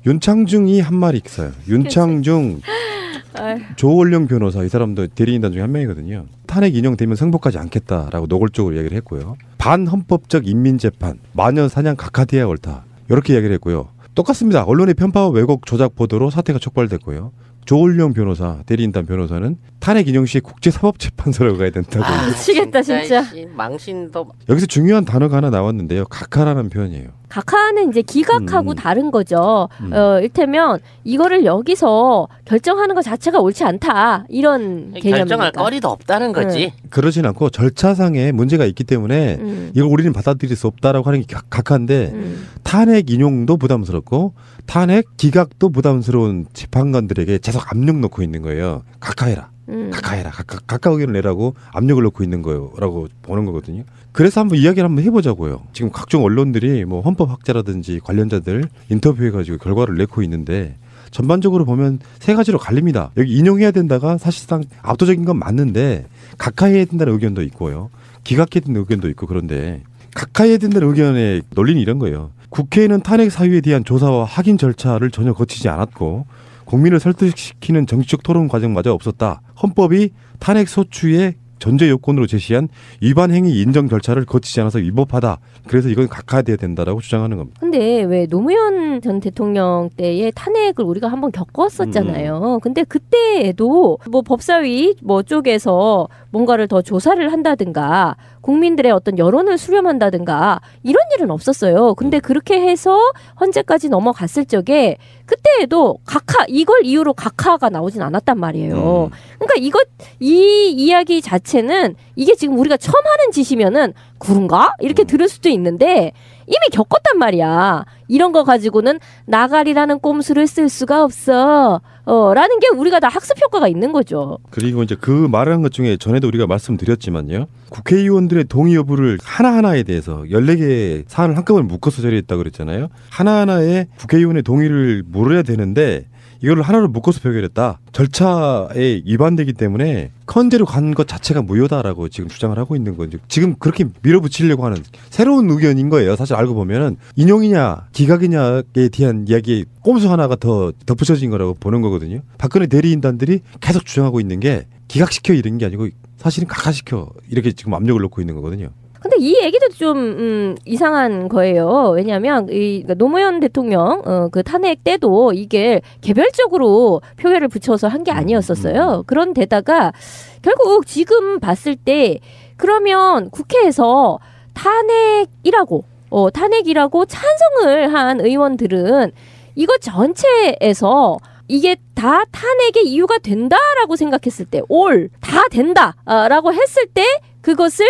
윤창중이 한 말이 있어요. 윤창중, 조원령 변호사, 이 사람도 대리인단 중에 한 명이거든요. 탄핵 인용되면 승복하지 않겠다라고 노골적으로 이야기를 했고요. 반헌법적 인민재판, 마녀 사냥 각하돼야 옳다. 이렇게 이야기를 했고요. 똑같습니다. 언론의 편파와 왜곡 조작 보도로 사태가 촉발됐고요. 조원령 변호사, 대리인단 변호사는 탄핵 인용 시 국제사법재판소로 가야 된다고. 미치겠다 진짜. 망신도. 여기서 중요한 단어가 하나 나왔는데요. 각하라는 표현이에요. 각하는 이제 기각하고 다른 거죠. 일테면 이거를 여기서 결정하는 것 자체가 옳지 않다. 이런 개념입니다. 결정할 거리도 없다는 거지. 그러진 않고 절차상에 문제가 있기 때문에 이걸 우리는 받아들일 수 없다라고 하는 게 각하인데 탄핵 인용도 부담스럽고 탄핵 기각도 부담스러운 재판관들에게 계속 압력 넣고 있는 거예요. 각하해라. 각하해라. 각하 의견을 내라고 압력을 넣고 있는 거라고 보는 거거든요. 그래서 한번 이야기를 한번 해보자고요. 지금 각종 언론들이 뭐 헌법학자라든지 관련자들 인터뷰해가지고 결과를 내고 있는데 전반적으로 보면 세 가지로 갈립니다. 여기 인용해야 된다가 사실상 압도적인 건 맞는데 각하해야 된다는 의견도 있고요. 기각해야 된다는 의견도 있고 그런데 각하해야 된다는 의견의 논리는 이런 거예요. 국회에는 탄핵 사유에 대한 조사와 확인 절차를 전혀 거치지 않았고 국민을 설득시키는 정치적 토론 과정마저 없었다. 헌법이 탄핵 소추의 전제 요건으로 제시한 위반 행위 인정 절차를 거치지 않아서 위법하다. 그래서 이건 각하돼야 된다라고 주장하는 겁니다. 근데 왜 노무현 전 대통령 때의 탄핵을 우리가 한번 겪었었잖아요. 근데 그때에도 뭐 법사위 뭐 쪽에서 뭔가를 더 조사를 한다든가 국민들의 어떤 여론을 수렴한다든가 이런 일은 없었어요. 근데 그렇게 해서 헌재까지 넘어갔을 적에 그때에도 각하 이걸 이유로 각하가 나오진 않았단 말이에요. 그러니까 이 이야기 자체는 이게 지금 우리가 처음 하는 짓이면은 그런가? 이렇게 들을 수도 있는데 이미 겪었단 말이야. 이런 거 가지고는 나가리라는 꼼수를 쓸 수가 없어. 라는 게 우리가 다 학습 효과가 있는 거죠. 그리고 이제 그 말한 것 중에 전에도 우리가 말씀드렸지만요. 국회의원들의 동의 여부를 하나하나에 대해서 14개의 사안을 한꺼번에 묶어서 처리했다고 그랬잖아요. 하나하나에 국회의원의 동의를 물어야 되는데 이거를 하나로 묶어서 표결했다. 절차에 위반되기 때문에 헌재로 간 것 자체가 무효다라고 지금 주장을 하고 있는 거죠. 지금 그렇게 밀어붙이려고 하는 새로운 의견인 거예요. 사실 알고 보면은 인용이냐 기각이냐에 대한 이야기에 꼼수 하나가 더 덧붙여진 거라고 보는 거거든요. 박근혜 대리인단들이 계속 주장하고 있는 게 기각시켜 이런 게 아니고 사실은 각하시켜 이렇게 지금 압력을 넣고 있는 거거든요. 근데 이 얘기도 좀 이상한 거예요. 왜냐하면 노무현 대통령 그 탄핵 때도 이게 개별적으로 표결을 붙여서 한 게 아니었었어요. 그런데다가 결국 지금 봤을 때 그러면 국회에서 탄핵이라고 찬성을 한 의원들은 이거 전체에서 이게 다 탄핵의 이유가 된다라고 생각했을 때 다 된다라고 했을 때 그것을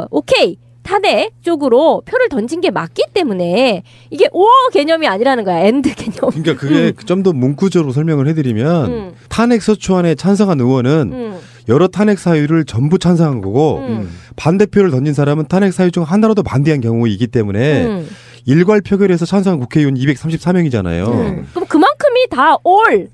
오케이 탄핵 쪽으로 표를 던진 게 맞기 때문에 이게 개념이 아니라는 거야. 엔드 개념. 그러니까 그게 좀 더 문구적으로 설명을 해드리면 탄핵 소추안에 찬성한 의원은 여러 탄핵 사유를 전부 찬성한 거고 반대표를 던진 사람은 탄핵 사유 중 하나라도 반대한 경우이기 때문에 일괄 표결에서 찬성한 국회의원 234명이잖아요. 그럼 그만큼이 다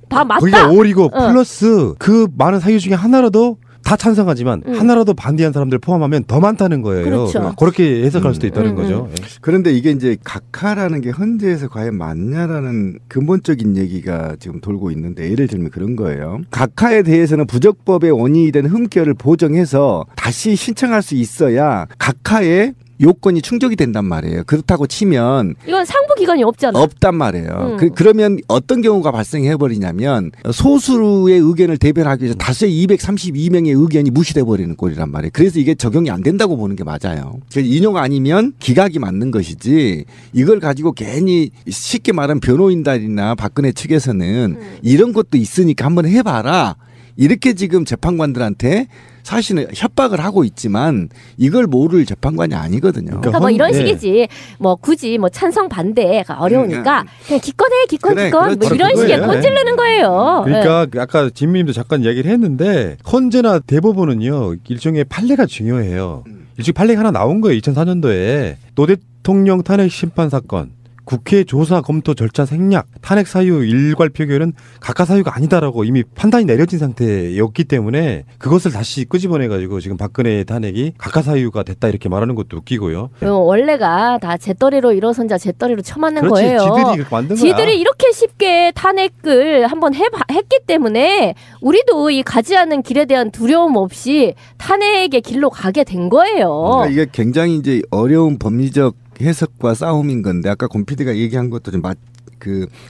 맞다. 거기가 올이고 플러스 그 많은 사유 중에 하나라도 다 찬성하지만 하나라도 반대한 사람들 포함하면 더 많다는 거예요. 그렇죠. 그렇게 해석할 수도 있다는 거죠. 그런데 이게 이제 각하라는 게 헌재에서 과연 맞냐라는 근본적인 얘기가 지금 돌고 있는데 예를 들면 그런 거예요. 각하에 대해서는 부적법의 원인이 된 흠결을 보정해서 다시 신청할 수 있어야 각하의 요건이 충족이 된단 말이에요. 그렇다고 치면 이건 상부 기간이 없단 말이에요. 그러면 어떤 경우가 발생해 버리냐면 소수의 의견을 대변하기 위해서 다수의 232명의 의견이 무시돼 버리는 꼴이란 말이에요. 그래서 이게 적용이 안 된다고 보는 게 맞아요. 그래서 인용 아니면 기각이 맞는 것이지 이걸 가지고 괜히 쉽게 말하면 변호인단이나 박근혜 측에서는 이런 것도 있으니까 한번 해봐라. 이렇게 지금 재판관들한테 사실은 협박을 하고 있지만 이걸 모를 재판관이 아니거든요. 그러니까 뭐 이런 식이지. 뭐 굳이 뭐 찬성 반대가 어려우니까 그냥 기권해 기권 뭐 이런 식의 꼰질르는 거예요. 그러니까 아까 진미님도 잠깐 이야기를 했는데 헌재나 대법원은요 일종의 판례가 중요해요. 일종의 판례가 하나 나온 거예요. 2004년도에 노 대통령 탄핵 심판 사건. 국회 조사 검토 절차 생략, 탄핵 사유 일괄 표결은 각하 사유가 아니다라고 이미 판단이 내려진 상태였기 때문에 그것을 다시 끄집어내가지고 지금 박근혜 탄핵이 각하 사유가 됐다 이렇게 말하는 것도 웃기고요. 원래가 다 잿더리로 일어선 자 잿더리로 쳐맞는 그렇지, 거예요. 지들이 그렇게 만든 거야. 지들이 이렇게 쉽게 탄핵을 한번 했기 때문에 우리도 이 가지 않은 길에 대한 두려움 없이 탄핵의 길로 가게 된 거예요. 그러니까 이게 굉장히 이제 어려운 법리적 해석과 싸움인 건데 아까 권 PD가 얘기한 것도 좀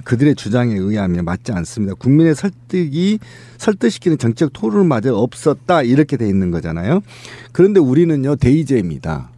그들의 주장에 의하면 맞지 않습니다. 국민의 설득시키는 정책 토론마저 없었다 이렇게 돼 있는 거잖아요. 그런데 우리는요 대의제입니다.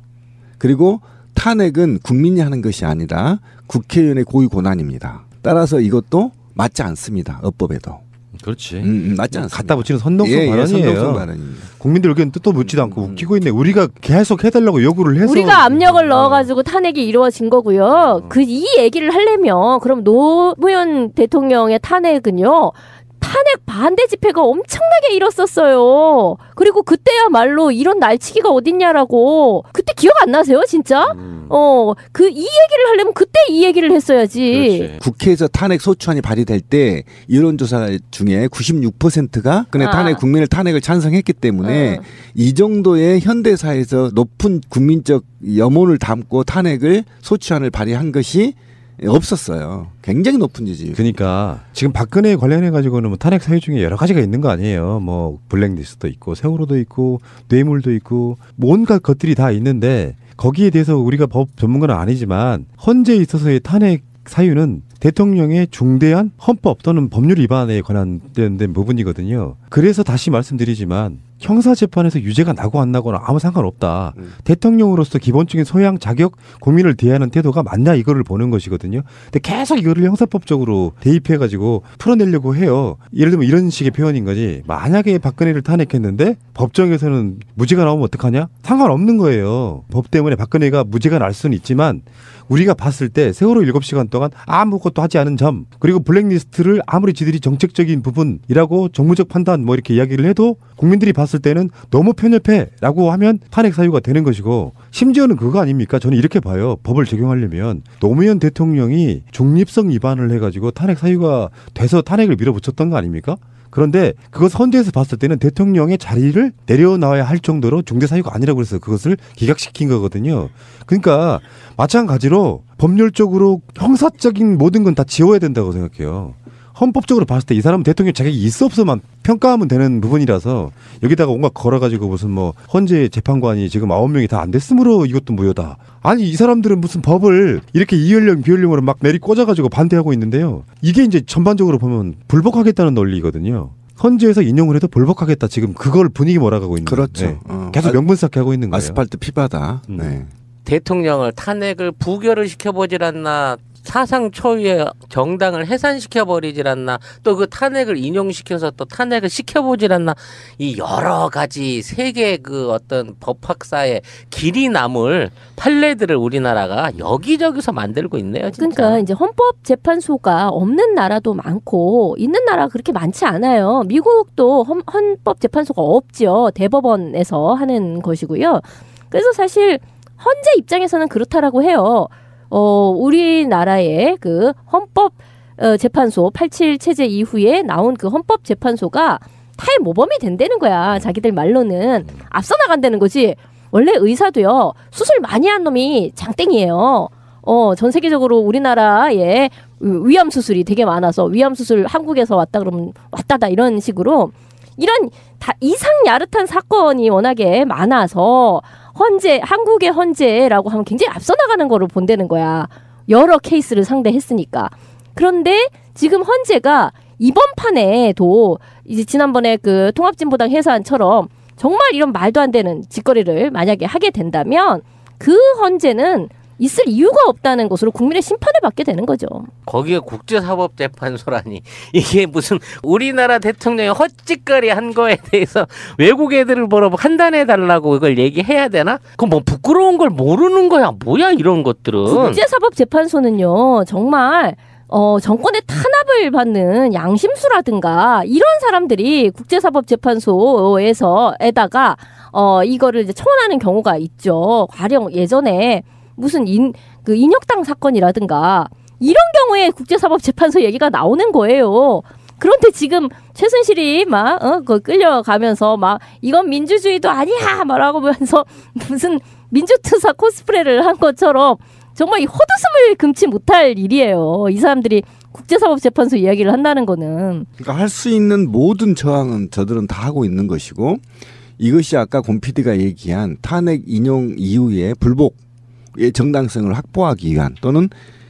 그리고 탄핵은 국민이 하는 것이 아니라 국회의원의 고유 권한입니다. 따라서 이것도 맞지 않습니다. 어법에도. 그렇지. 맞지 않습니다. 갖다 붙이는 선동성 발언이에요. 선동성 발언입니다. 국민들 의견 뜻도 묻지도 않고 웃기고 있네. 우리가 계속 해달라고 요구를 해서 우리가 압력을 넣어가지고 탄핵이 이루어진 거고요. 이 얘기를 하려면 그럼 노무현 대통령의 탄핵은요. 탄핵 반대 집회가 엄청나게 일었었어요. 그리고 그때야말로 이런 날치기가 어딨냐라고. 그때 기억 안 나세요, 진짜? 이 얘기를 하려면 그때 이 얘기를 했어야지. 그렇지. 국회에서 탄핵 소추안이 발의될 때 여론조사 중에 96%가 탄핵 국민을 탄핵을 찬성했기 때문에 이 정도의 현대사에서 높은 국민적 염원을 담고 탄핵을 소추안을 발의한 것이 없었어요. 굉장히 높은 지지. 그러니까 지금 박근혜 관련해 가지고는 뭐 탄핵 사유 중에 여러 가지가 있는 거 아니에요. 뭐 블랙리스트도 있고 세월호도 있고 뇌물도 있고 온갖 것들이 다 있는데 거기에 대해서 우리가 법 전문가는 아니지만 헌재에 있어서의 탄핵 사유는 대통령의 중대한 헌법 또는 법률 위반에 관련된 부분이거든요. 그래서 다시 말씀드리지만 형사재판에서 유죄가 나고 안 나고는 아무 상관없다. 대통령으로서 기본적인 소양, 자격, 국민을 대하는 태도가 맞냐 이거를 보는 것이거든요. 근데 계속 이거를 형사법적으로 대입해가지고 풀어내려고 해요. 예를 들면 이런 식의 표현인 거지. 만약에 박근혜를 탄핵했는데 법정에서는 무죄가 나오면 어떡하냐? 상관없는 거예요. 법 때문에 박근혜가 무죄가 날 수는 있지만 우리가 봤을 때 세월호 7시간 동안 아무것도 하지 않은 점, 그리고 블랙리스트를 아무리 지들이 정책적인 부분이라고 정무적 판단 뭐 이렇게 이야기를 해도 국민들이 봤을 때는 너무 편협해라고 하면 탄핵 사유가 되는 것이고, 심지어는 그거 아닙니까? 저는 이렇게 봐요. 법을 적용하려면 노무현 대통령이 중립성 위반을 해가지고 탄핵 사유가 돼서 탄핵을 밀어붙였던 거 아닙니까? 그런데 그것 헌재에서 봤을 때는 대통령의 자리를 내려놔야 할 정도로 중대 사유가 아니라고 해서 그것을 기각시킨 거거든요. 그러니까 마찬가지로 법률적으로 형사적인 모든 건 다 지워야 된다고 생각해요. 헌법적으로 봤을 때 이 사람은 대통령 자격이 있어 없어만 평가하면 되는 부분이라서 여기다가 온갖 걸어가지고 무슨 뭐 헌재 재판관이 지금 9명이 다 안 됐으므로 이것도 무효다. 아니 이 사람들은 무슨 법을 이렇게 이연령 비연령으로 막 내리 꽂아가지고 반대하고 있는데요. 이게 이제 전반적으로 보면 불복하겠다는 논리거든요. 헌재에서 인용을 해도 불복하겠다. 지금 그걸 분위기 몰아가고 있는. 그렇죠. 네. 계속 명분 쌓기 하고 있는 거예요. 아스팔트 피바다. 네. 대통령을 탄핵을 부결을 시켜보질 않나, 사상 초유의 정당을 해산시켜버리질 않나, 또 그 탄핵을 인용시켜서 또 탄핵을 시켜보질 않나, 이 여러 가지 세계 그 어떤 법학사의 길이 남을 판례들을 우리나라가 여기저기서 만들고 있네요. 진짜. 그러니까 이제 헌법재판소가 없는 나라도 많고 있는 나라가 그렇게 많지 않아요. 미국도 헌법재판소가 없죠. 대법원에서 하는 것이고요. 그래서 사실 헌재 입장에서는 그렇다라고 해요. 우리나라의 그 헌법 재판소 87 체제 이후에 나온 그 헌법 재판소가 타의 모범이 된다는 거야. 자기들 말로는 앞서 나간다는 거지. 원래 의사도요. 수술 많이 한 놈이 장땡이에요. 전 세계적으로 우리나라에 위암 수술이 되게 많아서 위암 수술 한국에서 왔다 그러면 왔다다 이런 식으로 이런 다 이상 야릇한 사건이 워낙에 많아서 한국의 헌재라고 하면 굉장히 앞서 나가는 거를 본다는 거야. 여러 케이스를 상대했으니까. 그런데 지금 헌재가 이번 판에도 이제 지난번에 그 통합진보당 해산처럼 정말 이런 말도 안 되는 짓거리를 만약에 하게 된다면 그 헌재는 있을 이유가 없다는 것으로 국민의 심판을 받게 되는 거죠. 거기에 국제사법재판소라니, 이게 무슨 우리나라 대통령이 헛짓거리 한 거에 대해서 외국 애들을 보러 판단해달라고 이걸 얘기해야 되나? 그럼 뭐 부끄러운 걸 모르는 거야 뭐야 이런 것들은. 국제사법재판소는요 정말 정권의 탄압을 받는 양심수라든가 이런 사람들이 국제사법재판소에다가 이거를 이제 청원하는 경우가 있죠. 가령 예전에 무슨 그 인혁당 사건이라든가 이런 경우에 국제사법재판소 얘기가 나오는 거예요. 그런데 지금 최순실이 막 끌려가면서 막 이건 민주주의도 아니야 말하고 하면서 무슨 민주투사 코스프레를 한 것처럼 정말 이 헛웃음을 금치 못할 일이에요. 이 사람들이 국제사법재판소 이야기를 한다는 거는. 그러니까 할 수 있는 모든 저항은 저들은 다 하고 있는 것이고 이것이 아까 권 PD가 얘기한 탄핵 인용 이후에 불복의 정당성을 확보하기 위한 또는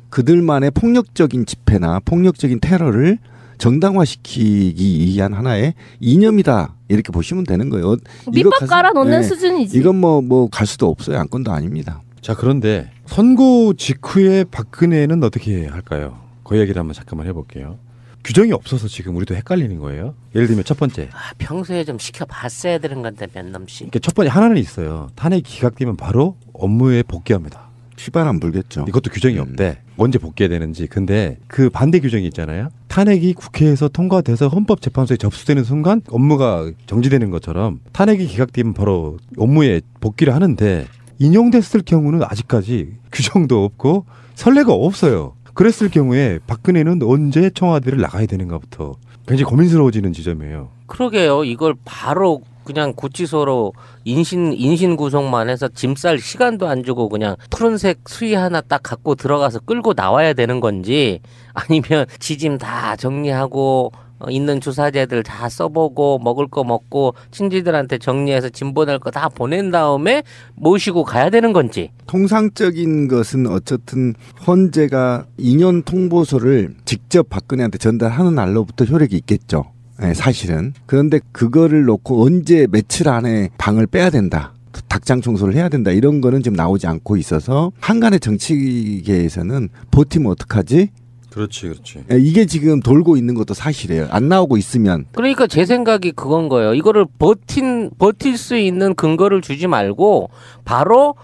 그들만의 폭력적인 집회나 폭력적인 테러를 정당화시키기 위한 하나의 이념이다 이렇게 보시면 되는 거예요. 밑밥 깔아놓는 수준이지. 이건 뭐 갈 수도 없어요. 안건도 아닙니다. 자 그런데 선고 직후에 박근혜는 어떻게 할까요? 그 얘기를 한번 잠깐만 해볼게요. 규정이 없어서 지금 우리도 헷갈리는 거예요. 예를 들면 첫 번째. 평소에 좀 시켜봤어야 되는 건데 몇 놈씩. 그러니까 첫 번째 하나는 있어요. 탄핵이 기각되면 바로 업무에 복귀합니다. 시발 안 불겠죠. 이것도 규정이 없대. 언제 복귀해야 되는지. 근데 그 반대 규정이 있잖아요. 탄핵이 국회에서 통과돼서 헌법재판소에 접수되는 순간 업무가 정지되는 것처럼 탄핵이 기각되면 바로 업무에 복귀를 하는데 인용됐을 경우는 아직까지 규정도 없고 선례가 없어요. 그랬을 경우에 박근혜는 언제 청와대를 나가야 되는가부터 굉장히 고민스러워지는 지점이에요. 그러게요. 이걸 바로 그냥 구치소로 인신 구속만 해서 짐 쌀 시간도 안 주고 그냥 푸른색 수위 하나 딱 갖고 들어가서 끌고 나와야 되는 건지 아니면 지짐 다 정리하고 있는 주사제들 다 써보고 먹을 거 먹고 친지들한테 정리해서 짐 보낼 거 다 보낸 다음에 모시고 가야 되는 건지. 통상적인 것은 어쨌든 헌재가 인연 통보서를 직접 박근혜한테 전달하는 날로부터 효력이 있겠죠. 네, 사실은. 그런데 그거를 놓고 언제 며칠 안에 방을 빼야 된다. 닭장 청소를 해야 된다. 이런 거는 지금 나오지 않고 있어서 한간의 정치계에서는 버티면 어떡하지? 그렇지. 이게 지금 돌고 있는 것도 사실이에요. 안 나오고 있으면. 그러니까 제 생각이 그건 거예요. 이거를 버틸 수 있는 근거를 주지 말고 바로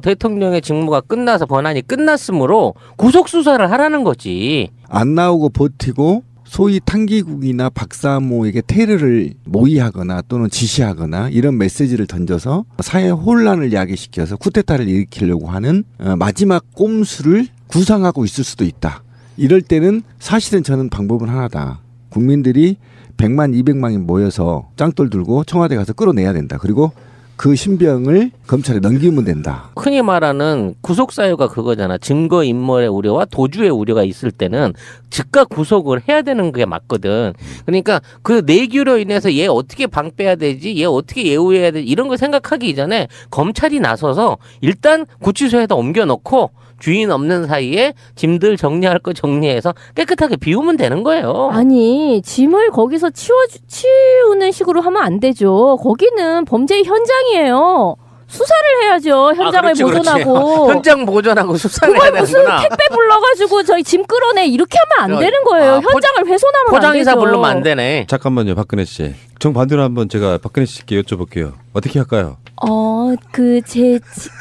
대통령의 직무가 끝나서 권한이 끝났으므로 구속 수사를 하라는 거지. 안 나오고 버티고 소위 탄기국이나 박사모에게 테러를 모의하거나 또는 지시하거나 이런 메시지를 던져서 사회 혼란을 야기시켜서 쿠데타를 일으키려고 하는 마지막 꼼수를 구상하고 있을 수도 있다. 이럴 때는 사실은 저는 방법은 하나다. 국민들이 100만, 200만이 모여서 짱돌 들고 청와대 가서 끌어내야 된다. 그리고 그 신병을 검찰에 넘기면 된다. 흔히 말하는 구속사유가 그거잖아. 증거인멸의 우려와 도주의 우려가 있을 때는 즉각 구속을 해야 되는 게 맞거든. 그러니까 그 내규로 인해서 얘 어떻게 방 빼야 되지? 얘 어떻게 예우해야 되지? 이런 걸 생각하기 이전에 검찰이 나서서 일단 구치소에다 옮겨놓고 주인 없는 사이에 짐들 정리할 거 정리해서 깨끗하게 비우면 되는 거예요. 아니 짐을 거기서 치우는 식으로 하면 안 되죠. 거기는 범죄의 현장이에요. 수사를 해야죠. 현장을 보존하고. 현장 보존하고 수사를 해야 되는구나. 그걸 무슨 택배 불러가지고 저희 짐 끌어내 이렇게 하면 안 되는 거예요. 현장을 훼손하면 안 되죠. 포장이사 부르면 안 되네. 잠깐만요, 박근혜 씨. 정반대로 한번 제가 박근혜 씨께 여쭤볼게요. 어떻게 할까요?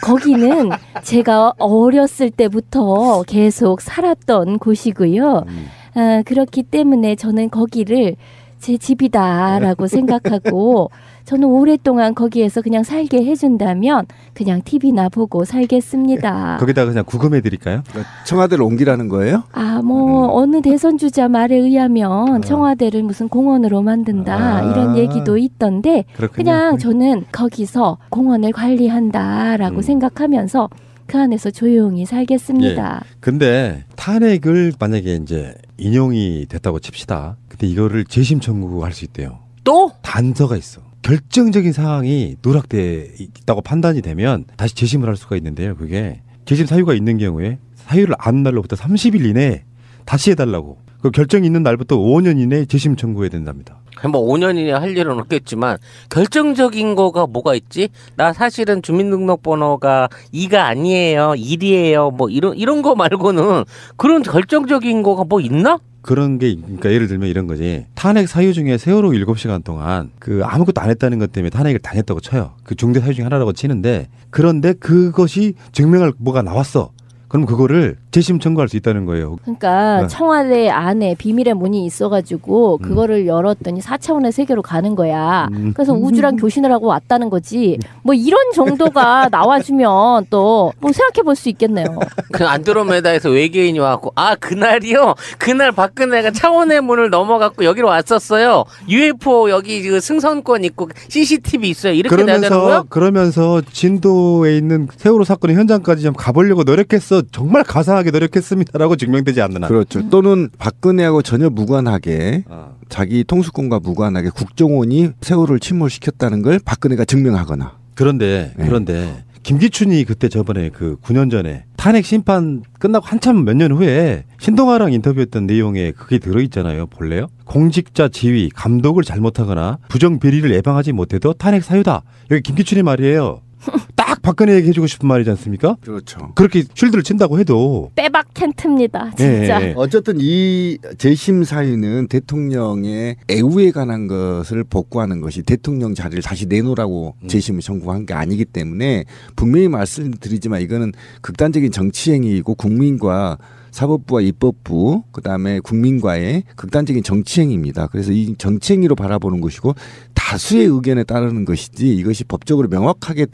거기는 제가 어렸을 때부터 계속 살았던 곳이고요. 그렇기 때문에 저는 거기를 제 집이다라고 생각하고 저는 오랫동안 거기에서 그냥 살게 해준다면 그냥 TV나 보고 살겠습니다. 거기다가 그냥 구금해 드릴까요? 청와대를 옮기라는 거예요? 어느 대선 주자 말에 의하면 청와대를 무슨 공원으로 만든다 이런 얘기도 있던데 그렇군요. 그냥 저는 거기서 공원을 관리한다라고 생각하면서 그 안에서 조용히 살겠습니다. 예. 근데 탄핵을 만약에 이제 인용이 됐다고 칩시다. 근데 이거를 재심 청구할 수 있대요. 또? 단서가 있어. 결정적인 상황이 누락돼 있다고 판단이 되면 다시 재심을 할 수가 있는데요. 그게 재심 사유가 있는 경우에 사유를 안 날로부터 30일 이내에 다시 해달라고. 그 결정이 있는 날부터 5년 이내에 재심 청구해야 된답니다. 뭐 5년 이내 할 일은 없겠지만 결정적인 거가 뭐가 있지? 나 사실은 주민등록번호가 2가 아니에요. 1이에요. 뭐 이런 거 말고는 그런 결정적인 거가 뭐 있나? 그런 게 그러니까 예를 들면 이런 거지. 탄핵 사유 중에 세월호 7시간 동안 그 아무것도 안 했다는 것 때문에 탄핵을 당했다고 쳐요. 그 중대 사유 중에 하나라고 치는데 그런데 그것이 증명할 뭐가 나왔어. 그럼 그거를 재심 청구할 수 있다는 거예요. 그러니까 네. 청와대 안에 비밀의 문이 있어가지고 그거를 열었더니 4차원의 세계로 가는 거야. 그래서 우주랑 교신을 하고 왔다는 거지. 뭐 이런 정도가 나와주면 또 뭐 생각해 볼 수 있겠네요. 그 안드로메다에서 외계인이 와갖고 그날이요. 그날 박근혜가 차원의 문을 넘어갔고 여기로 왔었어요. UFO 여기 그 승선권 있고 CCTV 있어요. 이렇게 돼야 되는 거야? 그러면서 진도에 있는 세월호 사건의 현장까지 좀 가보려고 노력했어. 정말 가상하게 노력했습니다라고 증명되지 않는 한. 그렇죠. 또는 박근혜하고 전혀 무관하게 자기 통수권과 무관하게 국정원이 세월호를 침몰시켰다는 걸 박근혜가 증명하거나. 그런데 김기춘이 그때 저번에 그 9년 전에 탄핵 심판 끝나고 한참 몇 년 후에 신동아랑 인터뷰했던 내용에 그게 들어있잖아요. 볼래요? 공직자 지위, 감독을 잘못하거나 부정 비리를 예방하지 못해도 탄핵 사유다. 여기 김기춘의 말이에요. 딱 박근혜에게 해주고 싶은 말이지 않습니까? 그렇죠. 그렇게 쉴드를 친다고 해도 빼박 텐트입니다. 진짜. 예. 어쨌든 이 재심 사유는 대통령의 애우에 관한 것을 복구하는 것이 대통령 자리를 다시 내놓으라고 재심을 청구한 게 아니기 때문에 분명히 말씀드리지만 이거는 극단적인 정치 행위이고 국민과 사법부와 입법부 그다음에 국민과의 극단적인 정치행위입니다. 그래서 이 정치행위로 바라보는 것이고 다수의 의견에 따르는 것이지 이것이 법적으로 명확하게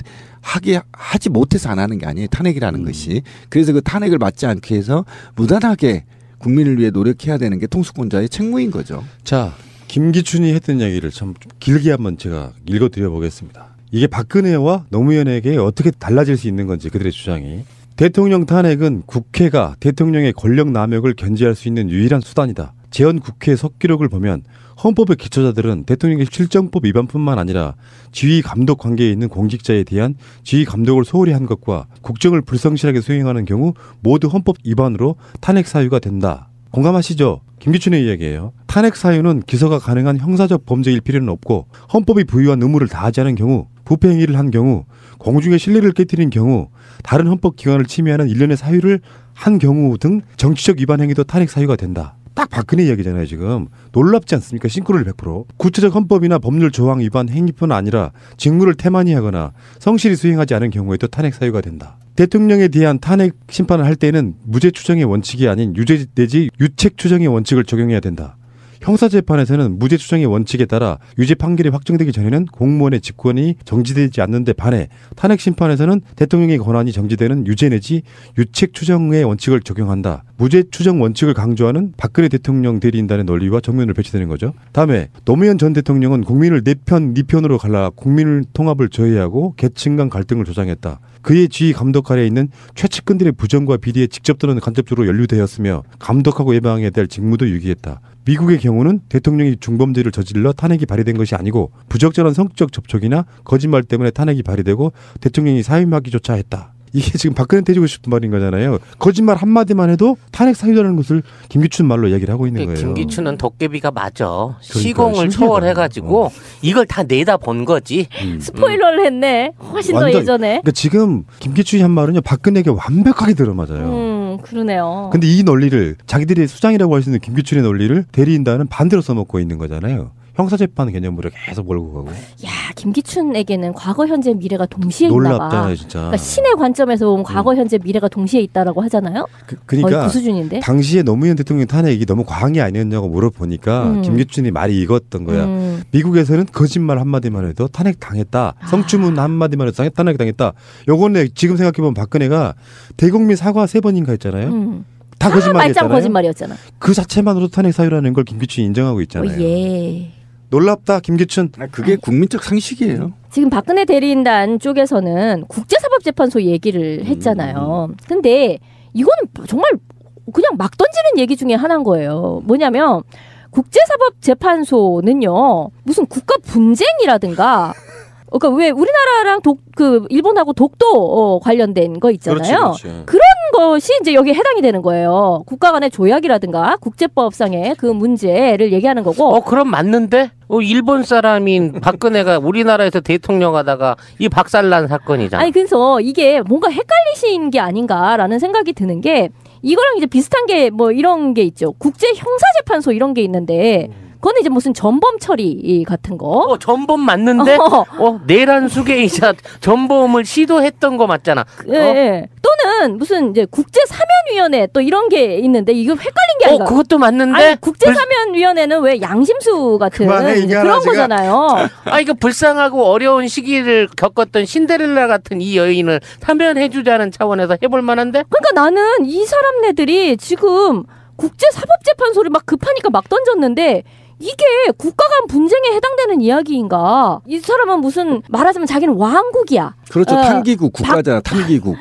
하지 못해서 안 하는 게 아니에요. 탄핵이라는 것이. 그래서 그 탄핵을 막지 않기 위해서 무단하게 국민을 위해 노력해야 되는 게 통수권자의 책무인 거죠. 자, 김기춘이 했던 이야기를 참 길게 한번 제가 읽어드려 보겠습니다. 이게 박근혜와 노무현에게 어떻게 달라질 수 있는 건지 그들의 주장이. 대통령 탄핵은 국회가 대통령의 권력 남용을 견제할 수 있는 유일한 수단이다. 재헌 국회 석기록을 보면 헌법의 기초자들은 대통령의 실정법 위반뿐만 아니라 지휘 감독 관계에 있는 공직자에 대한 지휘 감독을 소홀히 한 것과 국정을 불성실하게 수행하는 경우 모두 헌법 위반으로 탄핵 사유가 된다. 공감하시죠? 김기춘의 이야기예요. 탄핵 사유는 기소가 가능한 형사적 범죄일 필요는 없고 헌법이 부여한 의무를 다하지 않은 경우, 부패 행위를 한 경우, 공중의 신뢰를 깨뜨린 경우, 다른 헌법기관을 침해하는 일련의 사유를 한 경우 등 정치적 위반 행위도 탄핵 사유가 된다. 딱 박근혜 이야기잖아요. 지금 놀랍지 않습니까? 싱크로율 100%. 구체적 헌법이나 법률 조항 위반 행위뿐 아니라 직무를 태만히 하거나 성실히 수행하지 않은 경우에도 탄핵 사유가 된다. 대통령에 대한 탄핵 심판을 할 때는 무죄 추정의 원칙이 아닌 유죄 내지 유책 추정의 원칙을 적용해야 된다. 형사재판에서는 무죄 추정의 원칙에 따라 유죄 판결이 확정되기 전에는 공무원의 직권이 정지되지 않는데 반해 탄핵 심판에서는 대통령의 권한이 정지되는 유죄 내지 유책 추정의 원칙을 적용한다. 무죄 추정 원칙을 강조하는 박근혜 대통령 대리인단의 논리와 정면으로 배치되는 거죠. 다음에 노무현 전 대통령은 국민을 네 편으로 갈라 국민을 통합을 저해하고 계층 간 갈등을 조장했다. 그의 지휘 감독 아래에 있는 최측근들의 부정과 비리에 직접 또는 간접적으로 연루되었으며 감독하고 예방해야 될 직무도 유기했다. 미국의 경우는 대통령이 중범죄를 저질러 탄핵이 발의된 것이 아니고 부적절한 성적 접촉이나 거짓말 때문에 탄핵이 발의되고 대통령이 사임하기조차 했다. 이게 지금 박근혜한테 해주고 싶은 말인 거잖아요. 거짓말 한마디만 해도 탄핵 사유라는 것을 김기춘 말로 얘기를 하고 있는 거예요. 김기춘은 도깨비가 맞아. 시공을 초월해가지고 이걸 다 내다 본 거지. 스포일러를 했네. 훨씬 더 예전에. 그러니까 지금 김기춘이 한 말은요. 박근혜에게 완벽하게 들어맞아요. 그러네요. 근데 이 논리를 자기들의 수장이라고 할 수 있는 김기춘의 논리를 대리인단은 반대로 써먹고 있는 거잖아요. 형사재판 개념으로 계속 몰고 가고. 야, 김기춘에게는 과거, 현재, 미래가 동시에 있나 봐. 놀랍잖아요, 진짜. 그러니까 신의 관점에서 보면 과거, 현재, 미래가 동시에 있다라고 하잖아요. 그러니까 그 수준인데. 당시에 노무현 대통령 탄핵이 너무 과한 게 아니었냐고 물어보니까 김기춘이 말이 익었던 거야. 미국에서는 거짓말 한마디만 해도 탄핵 당했다. 성추문 한마디만 해도 탄핵 당했다. 요거는 지금 생각해보면 박근혜가 대국민 사과 3번인가 했잖아요. 다 거짓말이었잖아요. 말짱 거짓말이었잖아. 그 자체만으로 탄핵 사유라는 걸 김기춘이 인정하고 있잖아요. 예. 놀랍다 김기춘. 그게 국민적 상식이에요. 지금 박근혜 대리인단 쪽에서는 국제사법재판소 얘기를 했잖아요. 근데 이거는 정말 그냥 막 던지는 얘기 중에 하나인 거예요. 뭐냐면 국제사법재판소는요 무슨 국가 분쟁이라든가 그러니까 왜 우리나라랑 일본하고 독도 관련된 거 있잖아요. 그렇지. 그런 것이 이제 여기에 해당이 되는 거예요. 국가 간의 조약이라든가 국제법상의 그 문제를 얘기하는 거고. 그럼 맞는데? 일본 사람인 박근혜가 우리나라에서 대통령 하다가 이 박살난 사건이잖아. 아니 그래서 이게 뭔가 헷갈리신 게 아닌가라는 생각이 드는 게 이거랑 이제 비슷한 게 뭐 이런 게 있죠. 국제형사재판소 이런 게 있는데 그거는 이제 무슨 전범 처리 같은 거. 전범 맞는데? 내란 수계이자 전범을 시도했던 거 맞잖아. 예. 또는 무슨 이제 국제사면위원회 또 이런 게 있는데 이거 헷갈린 게 아니라. 그것도 맞는데? 아니, 국제사면위원회는 왜 양심수 같은 그런 거잖아요. 이거 불쌍하고 어려운 시기를 겪었던 신데렐라 같은 이 여인을 사면해주자는 차원에서 해볼 만한데? 그러니까 나는 이 사람네들이 지금 국제사법재판소를 막 급하니까 막 던졌는데 이게 국가 간 분쟁에 해당되는 이야기인가? 이 사람은 무슨 말하자면 자기는 왕국이야. 그렇죠. 탐기국 국가잖아. 탐기국.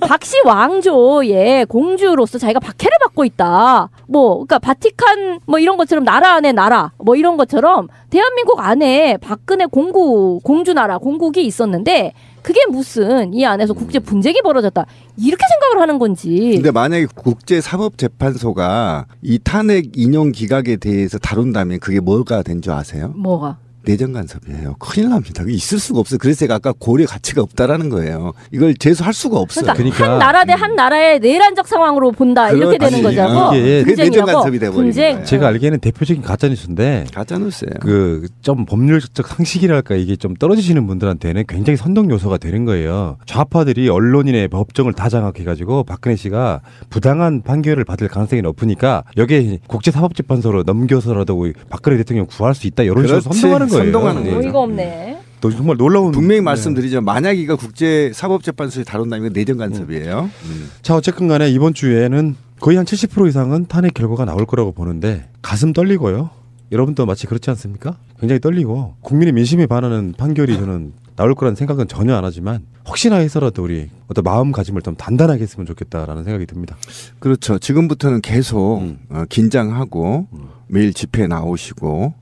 박씨 왕조의 공주로서 자기가 박해를 받고 있다. 그러니까 바티칸 이런 것처럼 나라 안에 나라 이런 것처럼 대한민국 안에 박근혜 공주 나라 공국이 있었는데 그게 무슨 이 안에서 국제 분쟁이 벌어졌다 이렇게 생각을 하는 건지. 근데 만약에 국제사법재판소가 이 탄핵 인용 기각에 대해서 다룬다면 그게 뭐가 된 줄 아세요? 뭐가? 내정 간섭이에요. 큰일 납니다. 있을 수가 없어요. 그래서 제가 아까 고려 가치가 없다라는 거예요. 이걸 제소할 수가 없어요. 그러니까 한 나라 대 한 나라의 내란적 상황으로 본다 이렇게 되는 거죠. 그게 내정 간섭이 돼버리는 거예요. 제가 알기에는 대표적인 가짜뉴스인데 가짜뉴스예요. 좀 법률적 상식이랄까 이게 좀 떨어지시는 분들한테는 굉장히 선동 요소가 되는 거예요. 좌파들이 언론인의 법정을 다 장악해가지고 박근혜 씨가 부당한 판결을 받을 가능성이 높으니까 여기에 국제사법재판소로 넘겨서라도 박근혜 대통령 구할 수 있다 이런 식으로 선동하는 거예요. 선동하는 거예요. 어이가 없네. 정말 놀라운. 분명히 말씀드리죠. 만약 이거 국제사법재판소에 다룬다면 내정 간섭이에요. 자, 어쨌든 간에 이번 주에는 거의 한 70% 이상은 탄핵 결과가 나올 거라고 보는데 가슴 떨리고요. 여러분도 마치 그렇지 않습니까? 굉장히 떨리고 국민의 민심에 반하는 판결이 저는 나올 거라는 생각은 전혀 안 하지만 혹시나 해서라도 우리 어떤 마음가짐을 좀 단단하게 했으면 좋겠다라는 생각이 듭니다. 그렇죠. 지금부터는 계속 긴장하고 매일 집회에 나오시고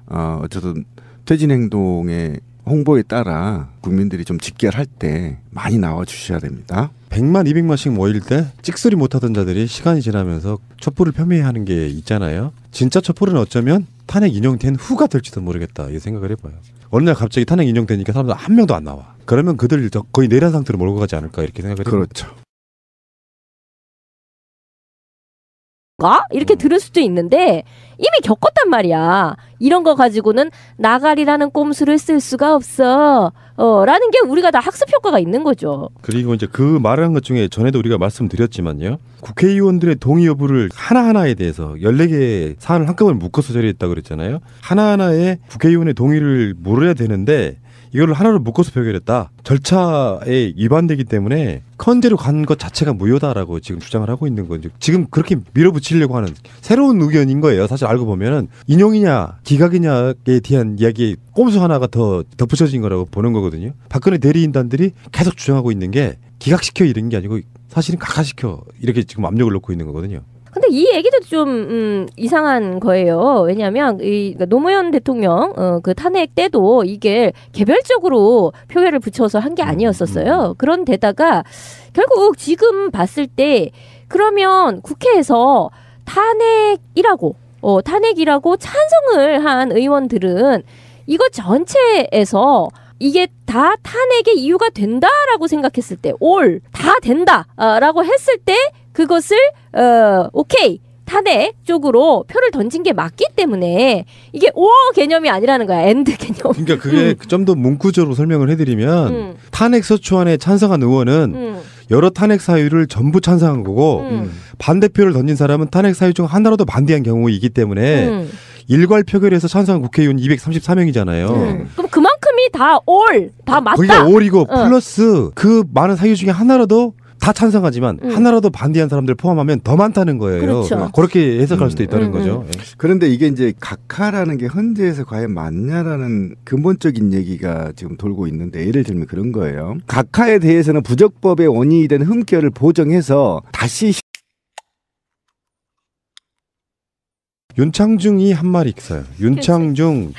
어쨌든 퇴진 행동의 홍보에 따라 국민들이 좀 직결할 때 많이 나와 주셔야 됩니다. 100만 200만씩 모일 때 찍소리 못하던 자들이 시간이 지나면서 촛불을 폄훼하는 게 있잖아요. 진짜 촛불은 어쩌면 탄핵 인용된 후가 될지도 모르겠다 이 생각을 해봐요. 어느 날 갑자기 탄핵 인용되니까 사람들 한 명도 안 나와. 그러면 그들 거의 내란 상태로 몰고 가지 않을까 이렇게 생각을 해봐요. 그렇죠. 이렇게 들을 수도 있는데 이미 겪었단 말이야. 이런 거 가지고는 나가리라는 꼼수를 쓸 수가 없어. 라는 게 우리가 다 학습 효과가 있는 거죠. 그리고 이제 그 말한 것 중에 전에도 우리가 말씀드렸지만요. 국회의원들의 동의 여부를 하나하나에 대해서 14개의 사안을 한꺼번에 묶어서 처리했다고 그랬잖아요. 하나하나에 국회의원의 동의를 물어야 되는데 이거를 하나로 묶어서 표결했다. 절차에 위반되기 때문에 컨대로 간 것 자체가 무효다라고 지금 주장을 하고 있는 거죠. 지금 그렇게 밀어붙이려고 하는 새로운 의견인 거예요. 사실 알고 보면은 인용이냐 기각이냐에 대한 이야기에 꼼수 하나가 더 덧붙여진 거라고 보는 거거든요. 박근혜 대리인단들이 계속 주장하고 있는 게 기각시켜 이런 게 아니고 사실은 각하시켜 이렇게 지금 압력을 놓고 있는 거거든요. 근데 이 얘기도 좀 이상한 거예요. 왜냐하면 노무현 대통령 그 탄핵 때도 이게 개별적으로 표결을 붙여서 한 게 아니었었어요. 그런데다가 결국 지금 봤을 때 그러면 국회에서 탄핵이라고 찬성을 한 의원들은 이거 전체에서 이게 다 탄핵의 이유가 된다라고 생각했을 때 다 된다라고 했을 때 그것을 오케이 탄핵 쪽으로 표를 던진 게 맞기 때문에 이게 개념이 아니라는 거야. 엔드 개념. 그러니까 그게 좀 더 문구적으로 설명을 해드리면 탄핵 소추안에 찬성한 의원은 여러 탄핵 사유를 전부 찬성한 거고 반대표를 던진 사람은 탄핵 사유 중 하나라도 반대한 경우이기 때문에 일괄 표결에서 찬성한 국회의원 234명이잖아요. 그럼 그만큼이 다 맞다. 거기가 올이고 플러스 그 많은 사유 중에 하나라도 다 찬성하지만 하나라도 반대한 사람들 포함하면 더 많다는 거예요. 그렇죠. 그렇게 해석할 수도 있다는 거죠. 그런데 이게 이제 각하라는 게 헌재에서 과연 맞냐라는 근본적인 얘기가 지금 돌고 있는데 예를 들면 그런 거예요. 각하에 대해서는 부적법의 원인이 된 흠결을 보정해서 다시 윤창중이 한 말이 있어요. 윤창중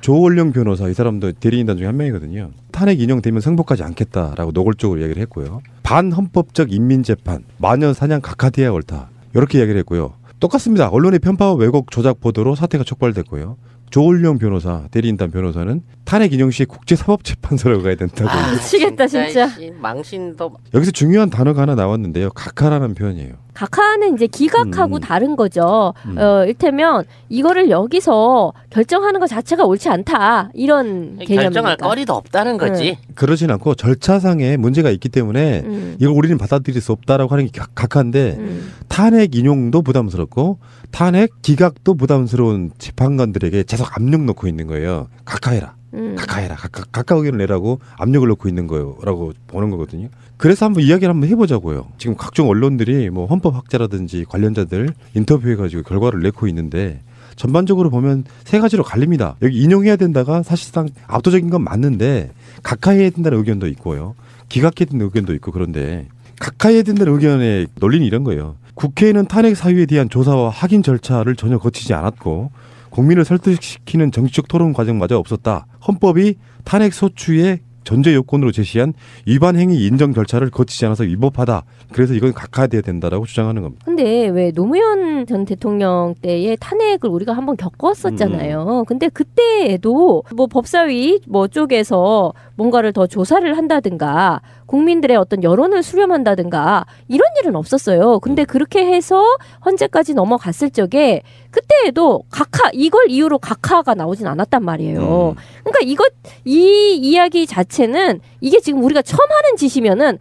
조원령 변호사 이 사람도 대리인단 중에 한 명이거든요. 탄핵 인용되면 승복하지 않겠다라고 노골적으로 이야기를 했고요. 반헌법적 인민재판 마녀 사냥 각하돼야 옳다 이렇게 이야기를 했고요. 똑같습니다. 언론의 편파와 왜곡 조작 보도로 사태가 촉발됐고요. 조원령 변호사 대리인단 변호사는 탄핵 인용 시에 국제사법재판소로 가야 된다고. 미치겠다 진짜. 망신도. 여기서 중요한 단어가 하나 나왔는데요. 각하라는 표현이에요. 각하는 이제 기각하고 다른 거죠. 일테면 이거를 여기서 결정하는 것 자체가 옳지 않다. 이런 개념입니다. 결정할 거리도 없다는 거지. 그러진 않고 절차상에 문제가 있기 때문에 이걸 우리는 받아들일 수 없다라고 하는 게 각하인데 탄핵 인용도 부담스럽고 탄핵 기각도 부담스러운 재판관들에게 계속 압력 놓고 있는 거예요. 각하해라. 각하해라. 각하 의견을 내라고 압력을 놓고 있는 거라고 보는 거거든요. 그래서 한번 이야기를 한번 해보자고요. 지금 각종 언론들이 뭐 헌법학자라든지 관련자들 인터뷰해가지고 결과를 내고 있는데 전반적으로 보면 세 가지로 갈립니다. 여기 인용해야 된다가 사실상 압도적인 건 맞는데 각하해야 된다는 의견도 있고요. 기각해야 된다는 의견도 있고 그런데 각하해야 된다는 의견의 논리는 이런 거예요. 국회에는 탄핵 사유에 대한 조사와 확인 절차를 전혀 거치지 않았고 국민을 설득시키는 정치적 토론 과정마저 없었다. 헌법이 탄핵 소추의 전제 요건으로 제시한 위반 행위 인정 절차를 거치지 않아서 위법하다. 그래서 이건 각하돼야 된다라고 주장하는 겁니다. 근데 왜 노무현 전 대통령 때의 탄핵을 우리가 한번 겪었었잖아요. 근데 그때에도 뭐 법사위 뭐 쪽에서 뭔가를 더 조사를 한다든가 국민들의 어떤 여론을 수렴한다든가 이런 일은 없었어요. 근데 그렇게 해서 헌재까지 넘어갔을 적에 그때에도 각하 이걸 이유로 각하가 나오진 않았단 말이에요. 그러니까 이 이야기 자체는 이게 지금 우리가 처음 하는 짓이면은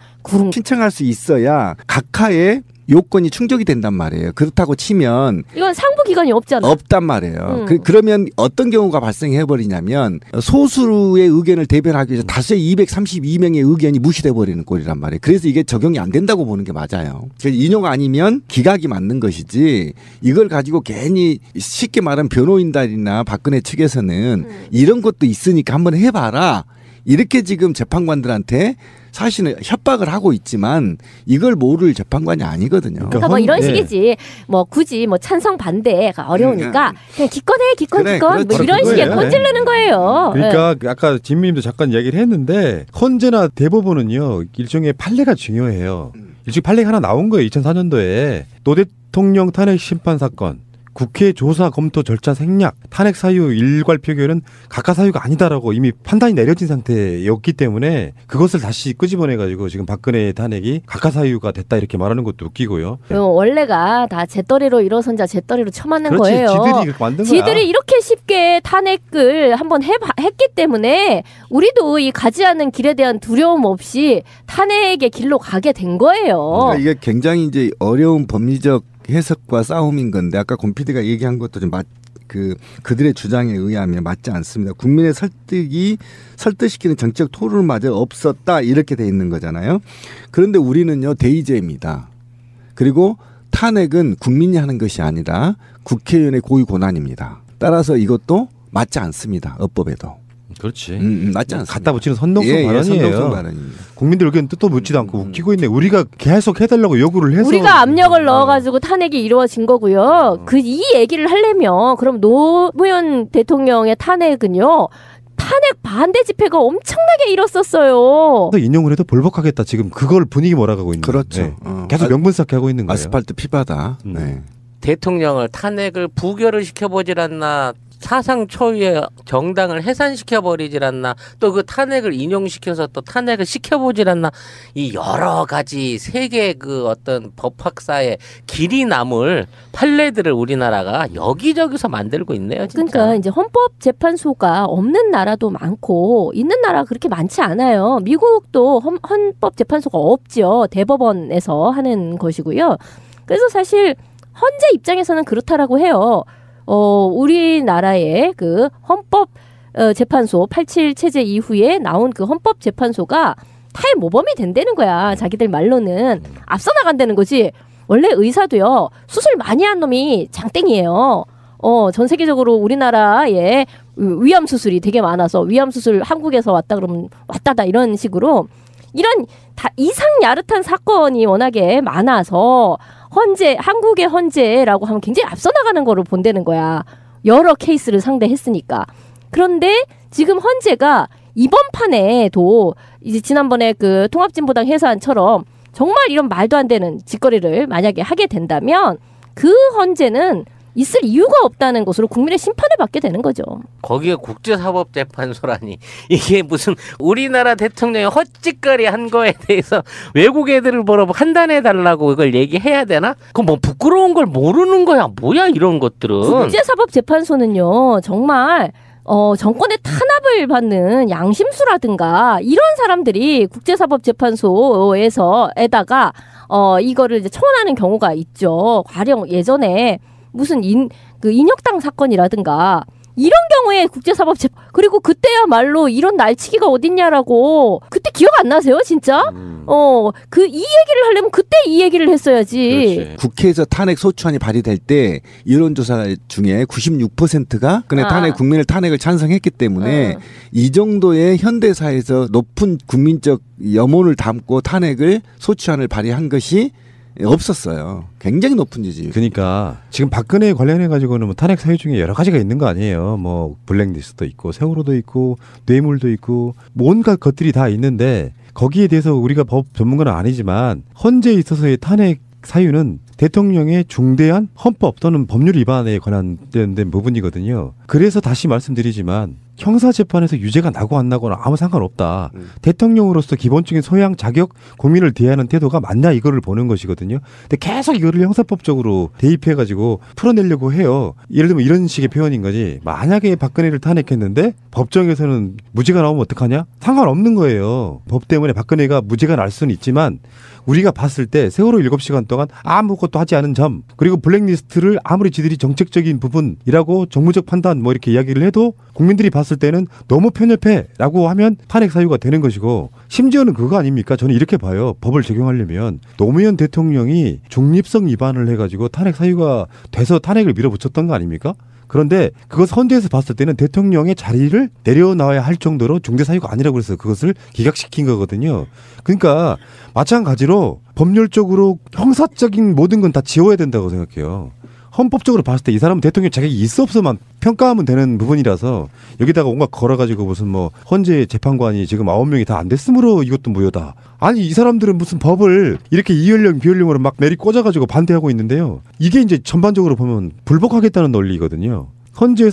신청할 수 있어야 각하의 요건이 충족이 된단 말이에요. 그렇다고 치면 이건 상부 기관이 없잖아. 없단 말이에요. 그러면 어떤 경우가 발생해 버리냐면 소수의 의견을 대변하기 위해서 다수의 232명의 의견이 무시돼 버리는 꼴이란 말이에요. 그래서 이게 적용이 안 된다고 보는 게 맞아요. 인용 아니면 기각이 맞는 것이지 이걸 가지고 괜히 쉽게 말하면 변호인단이나 박근혜 측에서는 이런 것도 있으니까 한번 해봐라. 이렇게 지금 재판관들한테 사실은 협박을 하고 있지만 이걸 모를 재판관이 아니거든요. 그러니까 뭐 이런 식이지. 뭐 굳이 뭐 찬성 반대가 어려우니까 그냥 기권해 기권 뭐 이런 식의 꼰질르는 거예요. 그러니까 아까 진미님도 잠깐 이야기를 했는데 헌재나 대법원은요 일종의 판례가 중요해요. 일종의 판례가 하나 나온 거예요. 2004년도에 노 대통령 탄핵 심판 사건. 국회 조사 검토 절차 생략, 탄핵 사유 일괄 표결은 각하 사유가 아니다라고 이미 판단이 내려진 상태였기 때문에 그것을 다시 끄집어내가지고 지금 박근혜의 탄핵이 각하 사유가 됐다 이렇게 말하는 것도 웃기고요. 원래가 다 잿더리로 일어선 자 잿더리로 쳐맞는 그렇지, 거예요. 지들이 만든 거야. 지들이 이렇게 쉽게 탄핵을 한번 했기 때문에 우리도 이 가지 않은 길에 대한 두려움 없이 탄핵의 길로 가게 된 거예요. 그러니까 이게 굉장히 이제 어려운 법리적 해석과 싸움인 건데 아까 권 PD가 얘기한 것도 좀 그들의 주장에 의하면 맞지 않습니다. 국민의 설득시키는 정치적 토론마저 없었다 이렇게 돼 있는 거잖아요. 그런데 우리는요 대의제입니다. 그리고 탄핵은 국민이 하는 것이 아니라 국회의원의 고유 권한입니다. 따라서 이것도 맞지 않습니다. 헌법에도. 그렇지. 맞지 않습니다. 갖다 붙이는 선동성 발언이에요. 선동성 발언입니다. 국민들 의견 뜻도 묻지도 않고 웃기고 있네. 우리가 계속 해달라고 요구를 해서 우리가 압력을 넣어가지고 탄핵이 이루어진 거고요. 이 얘기를 하려면 그럼 노무현 대통령의 탄핵은요. 탄핵 반대 집회가 엄청나게 일었었어요. 인용을 해도 볼복하겠다. 지금 그걸 분위기 몰아가고 있는 거예요. 그렇죠. 네. 계속 명분 쌓게 하고 있는 거예요. 아스팔트 피바다. 네. 대통령을 탄핵을 부결을 시켜보질 않나 사상 초유의 정당을 해산시켜버리질 않나 또 그 탄핵을 인용시켜서 또 탄핵을 시켜보질 않나 이 여러 가지 세계 그 어떤 법학사의 길이 남을 판례들을 우리나라가 여기저기서 만들고 있네요. 진짜. 그러니까 이제 헌법재판소가 없는 나라도 많고 있는 나라가 그렇게 많지 않아요. 미국도 헌법재판소가 없죠. 대법원에서 하는 것이고요. 그래서 사실 헌재 입장에서는 그렇다라고 해요. 우리나라의 그 헌법 재판소 87 체제 이후에 나온 그 헌법 재판소가 탈모범이 된다는 거야. 자기들 말로는 앞서 나간다는 거지. 원래 의사도요. 수술 많이 한 놈이 장땡이에요. 전 세계적으로 우리나라에 위암 수술이 되게 많아서 위암 수술 한국에서 왔다 그러면 왔다다 이런 식으로 이런 다 이상 야릇한 사건이 워낙에 많아서 한국의 헌재라고 하면 굉장히 앞서 나가는 거를 본다는 거야. 여러 케이스를 상대했으니까. 그런데 지금 헌재가 이번 판에도 이제 지난번에 그 통합진보당 해산처럼 정말 이런 말도 안 되는 짓거리를 만약에 하게 된다면 그 헌재는 있을 이유가 없다는 것으로 국민의 심판을 받게 되는 거죠. 거기에 국제사법재판소라니 이게 무슨 우리나라 대통령이 헛짓거리 한 거에 대해서 외국 애들을 보러 판단해달라고 이걸 얘기해야 되나? 그럼 뭐 부끄러운 걸 모르는 거야 뭐야 이런 것들은. 국제사법재판소는요 정말 정권의 탄압을 받는 양심수라든가 이런 사람들이 국제사법재판소에다가 이거를 이제 청원하는 경우가 있죠. 가령 예전에 무슨 인혁당 사건이라든가 이런 경우에 국제사법재판 그리고 그때야말로 이런 날치기가 어딨냐라고 그때 기억 안 나세요 진짜? 이 얘기를 하려면 그때 이 얘기를 했어야지. 그렇지. 국회에서 탄핵 소추안이 발의될 때 여론조사 중에 96%가 국민의 탄핵을 찬성했기 때문에 이 정도의 현대사에서 높은 국민적 염원을 담고 탄핵을 소추안을 발의한 것이 없었어요. 굉장히 높은 지지. 그러니까 지금 박근혜 관련해 가지고는 뭐 탄핵 사유 중에 여러 가지가 있는 거 아니에요. 뭐 블랙리스트도 있고 세월호도 있고 뇌물도 있고 온갖 것들이 다 있는데 거기에 대해서 우리가 법 전문가는 아니지만 헌재에 있어서의 탄핵 사유는 대통령의 중대한 헌법 또는 법률 위반에 관련된 부분이거든요. 그래서 다시 말씀드리지만 형사재판에서 유죄가 나고 안 나고는 아무 상관없다. 대통령으로서 기본적인 소양, 자격, 국민을 대하는 태도가 맞냐 이거를 보는 것이거든요. 근데 계속 이거를 형사법적으로 대입해가지고 풀어내려고 해요. 예를 들면 이런 식의 표현인 거지. 만약에 박근혜를 탄핵했는데 법정에서는 무죄가 나오면 어떡하냐? 상관없는 거예요. 법 때문에 박근혜가 무죄가 날 수는 있지만 우리가 봤을 때 세월호 7시간 동안 아무것도 하지 않은 점 그리고 블랙리스트를 아무리 지들이 정책적인 부분이라고 정무적 판단 뭐 이렇게 이야기를 해도 국민들이 봤을 때는 너무 편협해라고 하면 탄핵 사유가 되는 것이고 심지어는 그거 아닙니까? 저는 이렇게 봐요. 법을 적용하려면 노무현 대통령이 중립성 위반을 해가지고 탄핵 사유가 돼서 탄핵을 밀어붙였던 거 아닙니까? 그런데 그것 헌재에서 봤을 때는 대통령의 자리를 내려놔야 할 정도로 중대 사유가 아니라고 해서 그것을 기각시킨 거거든요. 그러니까 마찬가지로 법률적으로 형사적인 모든 건 다 지워야 된다고 생각해요. 헌법적으로 봤을 때 이 사람은 대통령 자격이 있어 없어만 평가하면 되는 부분이라서 여기다가 온갖 걸어가지고 무슨 뭐 헌재 재판관이 지금 9명이 다 안 됐으므로 이것도 무효다. 아니 이 사람들은 무슨 법을 이렇게 이연령 비연령으로 막 내리 꽂아가지고 반대하고 있는데요. 이게 이제 전반적으로 보면 불복하겠다는 논리거든요. 헌재